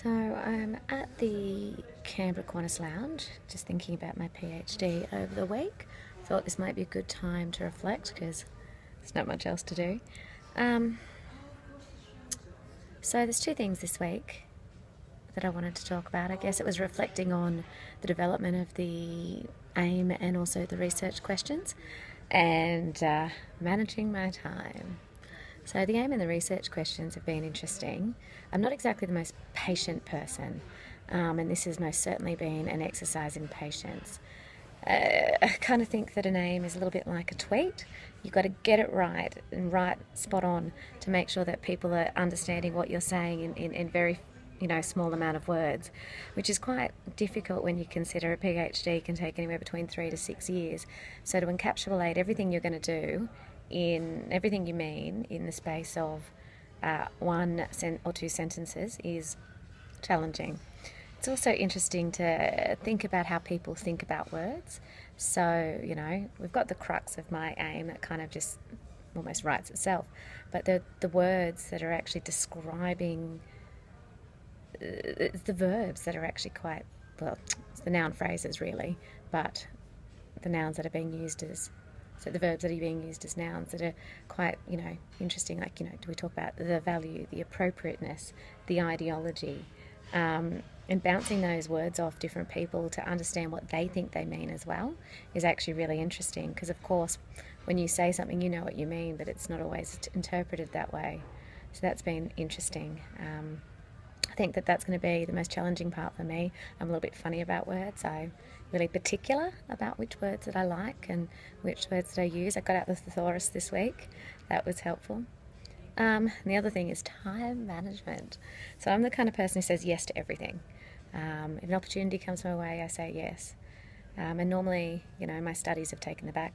So I'm at the Canberra Qantas Lounge, just thinking about my PhD over the week. Thought this might be a good time to reflect because there's not much else to do. Um, so there's two things this week that I wanted to talk about. I guess it was reflecting on the development of the aim and also the research questions and managing my time. So the aim and the research questions have been interesting. I'm not exactly the most patient person, and this has most certainly been an exercise in patience. I kind of think that an aim is a little bit like a tweet. You've got to get it right and right spot on to make sure that people are understanding what you're saying in very small amount of words, which is quite difficult when you consider a PhD can take anywhere between 3 to 6 years. So to encapsulate everything you're going to do in everything you mean in the space of one or two sentences is challenging. It's also interesting to think about how people think about words. So, we've got the crux of my aim that kind of just almost writes itself, but the words that are actually describing it's the verbs that are actually quite, well, it's the noun phrases really, but the nouns that are being used as, so the verbs that are being used as nouns that are quite, interesting, like, do we talk about the value, the appropriateness, the ideology, and bouncing those words off different people to understand what they think they mean as well is actually really interesting because, of course, when you say something, you know what you mean, but it's not always interpreted that way. So that's been interesting. I think that that's going to be the most challenging part for me. I'm a little bit funny about words. I'm really particular about which words that I like and which words that I use. I got out the thesaurus this week. That was helpful. And the other thing is time management. So I'm the kind of person who says yes to everything. If an opportunity comes my way, I say yes. And normally, my studies have taken the back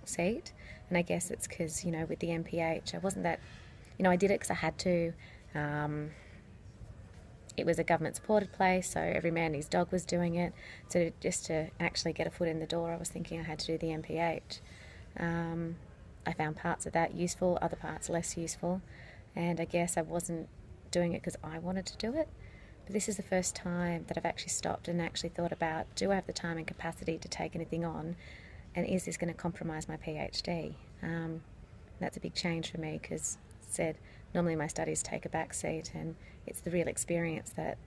seat. And I guess it's because, with the MPH, I wasn't that, I did it because I had to. It was a government-supported place, so every man and his dog was doing it. So just to actually get a foot in the door, I was thinking I had to do the MPH. I found parts of that useful, other parts less useful, and I guess I wasn't doing it because I wanted to do it. But this is the first time that I've actually stopped and actually thought about, do I have the time and capacity to take anything on, and is this going to compromise my PhD? That's a big change for me because, said, normally my studies take a back seat and it's the real experience that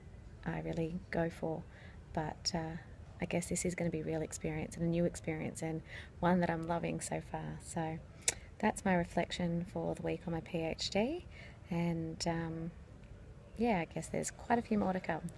I really go for, but I guess this is going to be real experience and a new experience and one that I'm loving so far. So that's my reflection for the week on my PhD, and I guess there's quite a few more to come.